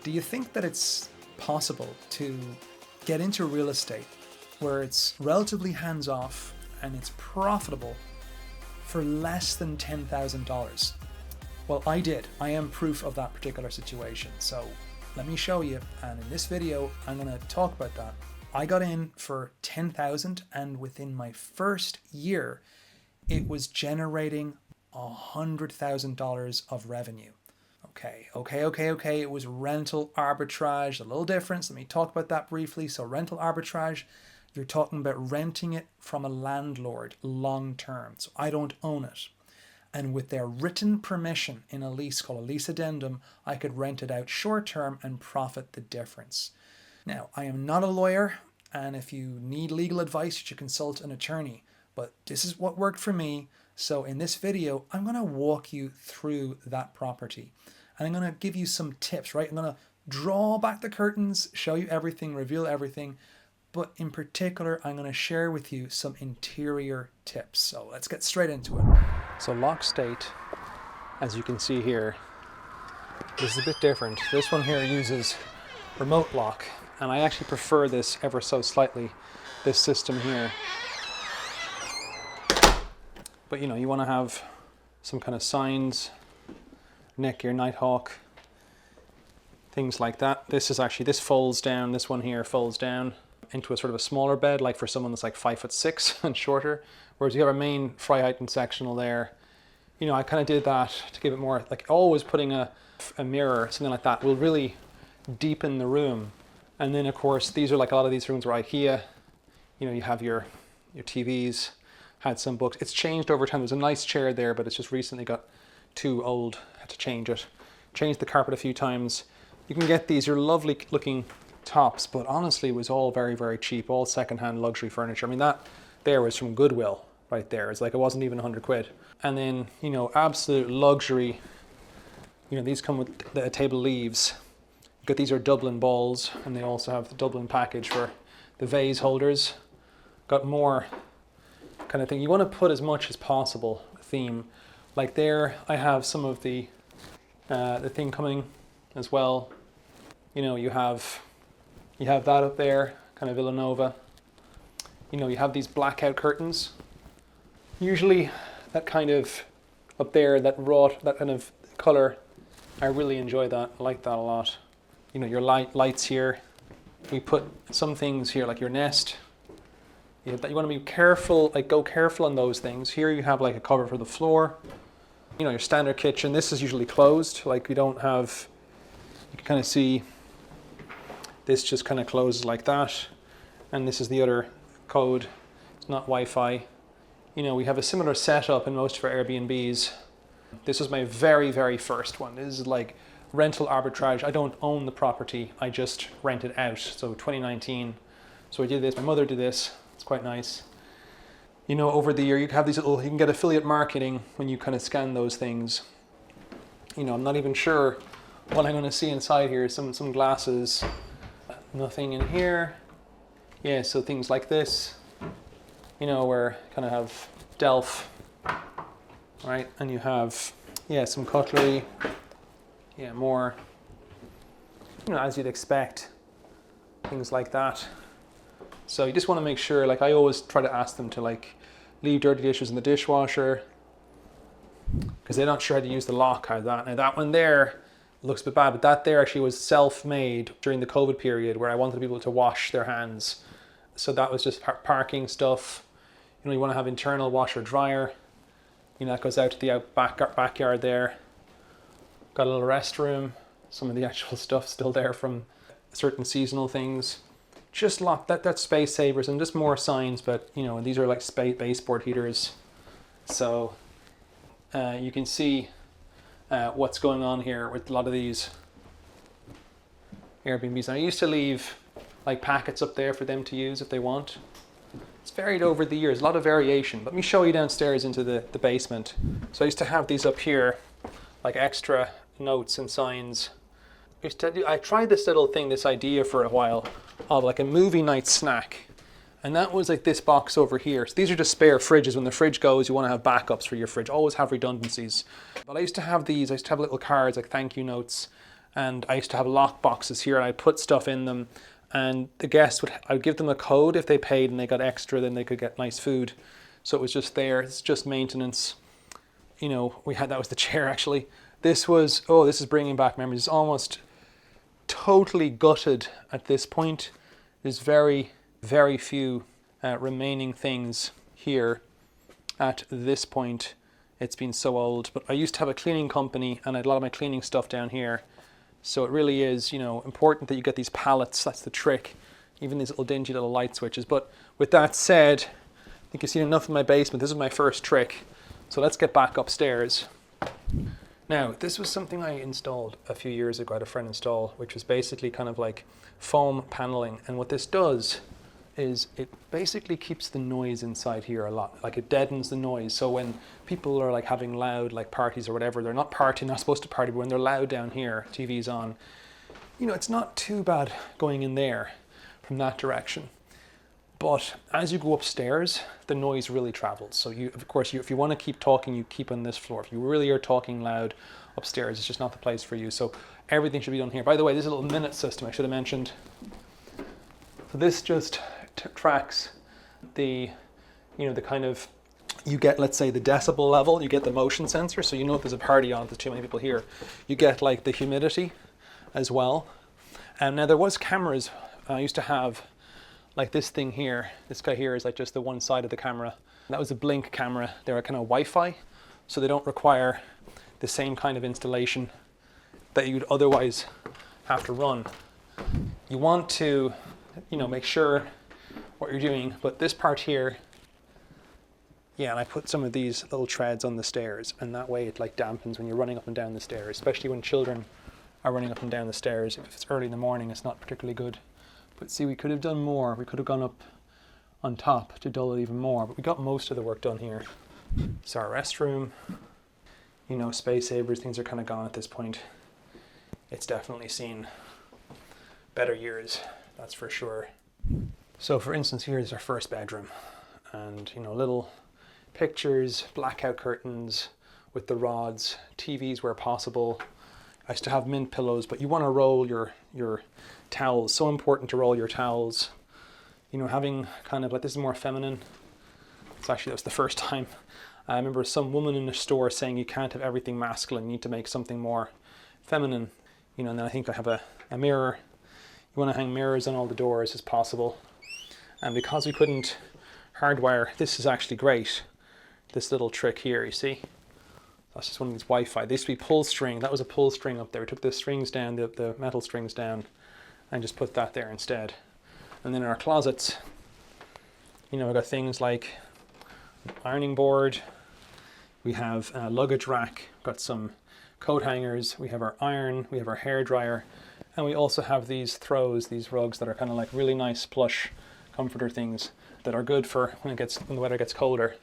Do you think that it's possible to get into real estate where it's relatively hands-off and it's profitable for less than $10,000? Well, I did. I am proof of that particular situation. So let me show you. And in this video, I'm going to talk about that. I got in for $10,000, and within my first year, it was generating $100,000 of revenue. Okay. It was rental arbitrage, a little difference. Let me talk about that briefly. So rental arbitrage, you're talking about renting it from a landlord long term. So I don't own it. And with their written permission in a lease called a lease addendum, I could rent it out short term and profit the difference. Now, I am not a lawyer, and if you need legal advice, you should consult an attorney. But this is what worked for me. So in this video, I'm going to walk you through that property. And I'm going to give you some tips, right? I'm going to draw back the curtains, show you everything, reveal everything. But in particular, I'm going to share with you some interior tips. So let's get straight into it. So lock state, as you can see here, is a bit different. This one here uses remote lock, and I actually prefer this ever so slightly, this system here. But you know, you want to have some kind of signs, neck your Nighthawk, things like that. This folds down, this one here folds down into a sort of a smaller bed, like for someone that's like 5'6" and shorter. Whereas you have a main fry height and sectional there. You know, I kind of did that to give it more, like always putting a mirror, something like that will really deepen the room. And then of course, these are like a lot of these rooms were IKEA. You know, you have your TVs, had some books. It's changed over time. There's a nice chair there, but it's just recently got too old. Had to change it. Changed the carpet a few times. You can get these, you're lovely looking tops, but honestly it was all very, very cheap, all secondhand luxury furniture. I mean, that there was from Goodwill right there. It's like it wasn't even 100 quid. And then, you know, absolute luxury. You know, these come with the table leaves. But these are Dublin balls, and they also have the Dublin package for the vase holders. Got more kind of thing. You want to put as much as possible theme. Like there, I have some of the thing coming as well. You know, you have that up there, kind of Villanova. You know, you have these blackout curtains. Usually that kind of up there, that wrought, that kind of color, I really enjoy that. I like that a lot. You know, your lights here. We put some things here, like your Nest. You want to be careful, like go careful on those things. Here you have like a cover for the floor. You know, your standard kitchen. This is usually closed. Like we don't have, you can kind of see this just kind of closes like that. And this is the other code. It's not Wi-Fi. You know, we have a similar setup in most of our Airbnbs. This was my very, very first one. This is like rental arbitrage. I don't own the property. I just rent it out. So 2019. So I did this. My mother did this. It's quite nice. You know, over the year, you have these little, you can get affiliate marketing when you kind of scan those things. You know, I'm not even sure what I'm going to see inside here. Some glasses. Nothing in here. Yeah, so things like this. You know, where kind of have Delph, right? And you have, yeah, some cutlery. Yeah, more, you know, as you'd expect, things like that. So you just want to make sure, like I always try to ask them to like leave dirty dishes in the dishwasher because they're not sure how to use the lock out of that. Now that one there looks a bit bad, but that there actually was self-made during the COVID period where I wanted people to wash their hands. So that was just parking stuff. You know, you want to have internal washer dryer. You know, that goes out to the backyard there. Got a little restroom. Some of the actual stuff still there from certain seasonal things. Just that's space savers and just more signs, but you know, these are like baseboard heaters. So you can see what's going on here with a lot of these Airbnbs. And I used to leave like packets up there for them to use if they want. It's varied over the years, a lot of variation. Let me show you downstairs into the basement. So I used to have these up here, like extra notes and signs. I tried this little thing, this idea for a while of like a movie night snack. And that was like this box over here. So these are just spare fridges. When the fridge goes, you want to have backups for your fridge. Always have redundancies. But I used to have these. I used to have little cards, like thank you notes. And I used to have lock boxes here, and I'd put stuff in them, and the guests I'd give them a code. If they paid and they got extra, then they could get nice food. So it was just there. It's just maintenance. You know, that was the chair actually. This is bringing back memories. It's almost totally gutted at this point. There's very, very few remaining things here at this point. It's been so old, but I used to have a cleaning company, and I had a lot of my cleaning stuff down here. So it really is, you know, important that you get these pallets. That's the trick. Even these little dingy little light switches. But with that said, I think you've seen enough of my basement. This is my first trick. So let's get back upstairs. Now, this was something I installed a few years ago. I had a friend install, which was basically kind of like foam paneling. And what this does is it basically keeps the noise inside here a lot. Like it deadens the noise. So when people are like having loud like parties or whatever, they're not partying, not supposed to party, but when they're loud down here, TV's on, you know, it's not too bad going in there from that direction. But as you go upstairs, the noise really travels. So if you want to keep talking, you keep on this floor. If you really are talking loud upstairs, it's just not the place for you. So everything should be done here. By the way, this is a little minute system I should have mentioned. So this just tracks the, you know, the kind of, you get, let's say, the decibel level, you get the motion sensor, so you know if there's a party on, if there's too many people here. You get like the humidity as well. And now there was cameras I used to have, like this thing here. This guy here is like just the one side of the camera. That was a Blink camera. They're kind of Wi-Fi, so they don't require the same kind of installation that you'd otherwise have to run. You want to, you know, make sure what you're doing, but this part here, yeah, and I put some of these little treads on the stairs, and that way it like dampens when you're running up and down the stairs, especially when children are running up and down the stairs. If it's early in the morning, it's not particularly good. But see, we could have done more. We could have gone up on top to dull it even more, but we got most of the work done here. So our restroom, you know, space savers, things are kind of gone at this point. It's definitely seen better years, that's for sure. So for instance, here's our first bedroom, and you know, little pictures, blackout curtains with the rods, TVs where possible. I used to have mint pillows, but you want to roll your towels. So important to roll your towels. You know, having kind of like, this is more feminine. That was the first time. I remember some woman in the store saying you can't have everything masculine, you need to make something more feminine. You know, and then I think I have a mirror. You want to hang mirrors on all the doors as possible. And because we couldn't hardwire, this is actually great. This little trick here, you see? That's just one of these Wi-Fi. They used to be pull string. That was a pull string up there. We took the strings down, the metal strings down, and just put that there instead. And then in our closets, you know, we've got things like an ironing board. We have a luggage rack. We've got some coat hangers. We have our iron. We have our hair dryer. And we also have these throws, these rugs that are kind of like really nice plush comforter things that are good for when the weather gets colder.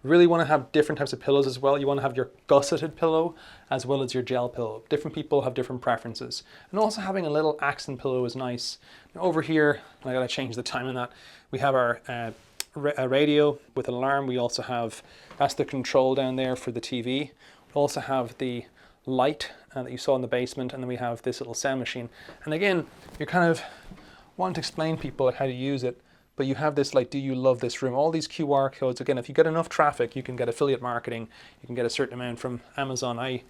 Really want to have different types of pillows as well. You want to have your gusseted pillow as well as your gel pillow. Different people have different preferences. And also having a little accent pillow is nice. Now over here, I gotta change the time on that, we have our a radio with an alarm. We also have, that's the control down there for the TV. We also have the light that you saw in the basement, and then we have this little sound machine. And again, you kind of want to explain people how to use it, but you have this like, do you love this room? All these QR codes, again, if you get enough traffic, you can get affiliate marketing, you can get a certain amount from Amazon. I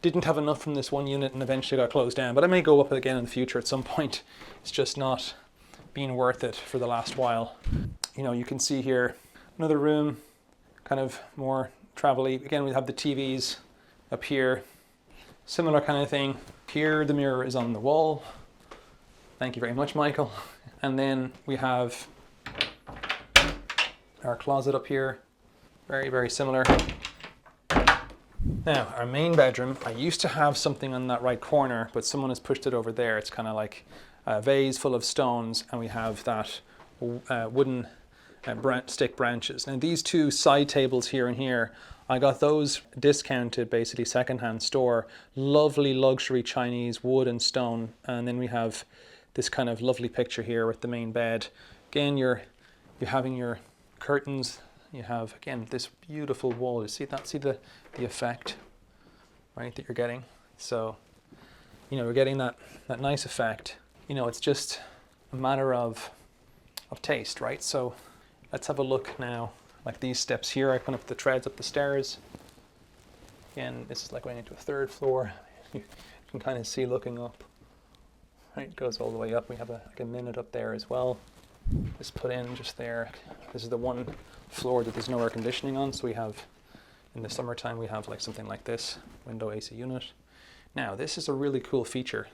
didn't have enough from this one unit and eventually got closed down, but I may go up again in the future at some point. It's just not been worth it for the last while. You know, you can see here, another room, kind of more travel-y. Again, we have the TVs up here, similar kind of thing. Here, the mirror is on the wall. Thank you very much, Michael. And then we have our closet up here, very, very similar. Now, our main bedroom, I used to have something on that right corner, but someone has pushed it over there. It's kind of like a vase full of stones, and we have that wooden stick branches. Now, these two side tables here and here, I got those discounted, basically secondhand store. Lovely luxury Chinese wood and stone. And then we have this kind of lovely picture here with the main bed. Again, you're having your curtains. You have, again, this beautiful wall. You see that? See the effect, right, that you're getting? So you know, we're getting that nice effect. You know, it's just a matter of taste, right? So let's have a look now. Like these steps here, I put up the treads up the stairs. Again, this is like going into a third floor. You can kind of see looking up. Right, it goes all the way up. We have like a minute up there as well. Just put in just there. This is the one floor that there's no air conditioning on. So we have, in the summertime, we have like something like this, window AC unit. Now, this is a really cool feature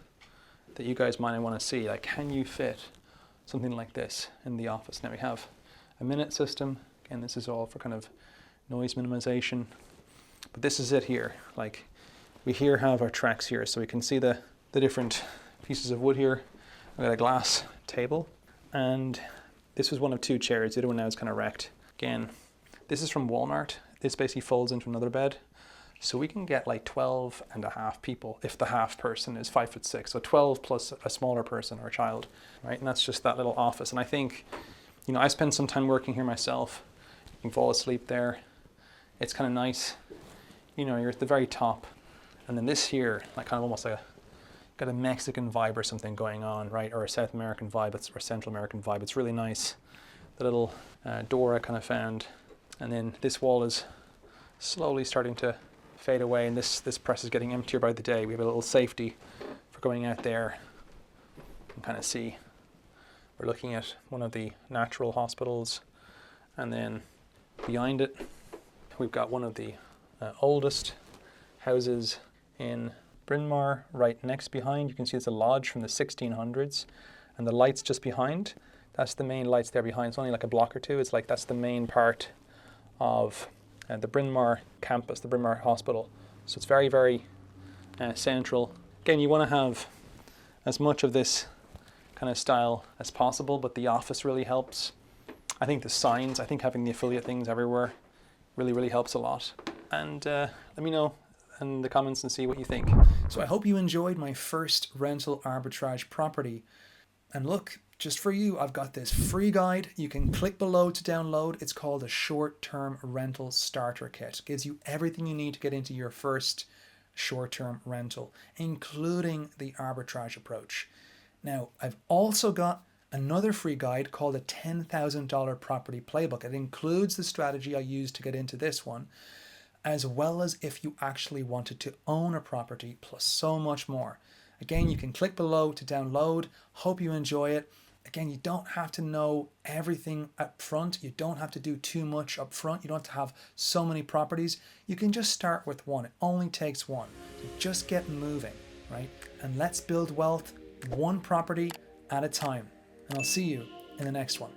that you guys might want to see. Like, can you fit something like this in the office? Now we have a minute system. Again, this is all for kind of noise minimization. But this is it here. Like, we here have our tracks here, so we can see the different pieces of wood here. I've got a glass table, and this was one of two chairs. The other one now is kind of wrecked. Again, this is from Walmart. This basically folds into another bed. So we can get like 12 and a half people if the half person is 5'6". So 12 plus a smaller person or a child, right? And that's just that little office. And I think, you know, I spent some time working here myself. You can fall asleep there. It's kind of nice. You know, you're at the very top. And then this here, like kind of almost like got a Mexican vibe or something going on, right? Or a South American vibe, or Central American vibe. It's really nice. The little door I kind of found. And then this wall is slowly starting to fade away, and this press is getting emptier by the day. We have a little safety for going out there. You can kind of see we're looking at one of the natural hospitals, and then behind it we've got one of the oldest houses in Bryn Mawr. Right next behind, you can see it's a lodge from the 1600s, and the lights just behind, that's the main lights there behind. It's only like a block or two. It's like that's the main part of the Bryn Mawr campus, the Bryn Mawr Hospital. So it's very, very central. Again, you want to have as much of this kind of style as possible, but the office really helps. I think the signs, I think having the affiliate things everywhere really, really helps a lot. And let me know in the comments and see what you think. So I hope you enjoyed my first rental arbitrage property. And look, just for you, I've got this free guide. You can click below to download. It's called a short-term rental starter kit. It gives you everything you need to get into your first short-term rental, including the arbitrage approach. Now, I've also got another free guide called a $10,000 property playbook. It includes the strategy I used to get into this one, as well as if you actually wanted to own a property, plus so much more. Again, you can click below to download. Hope you enjoy it. Again, you don't have to know everything up front. You don't have to do too much up front. You don't have to have so many properties. You can just start with one. It only takes one. So just get moving, right? And let's build wealth one property at a time. And I'll see you in the next one.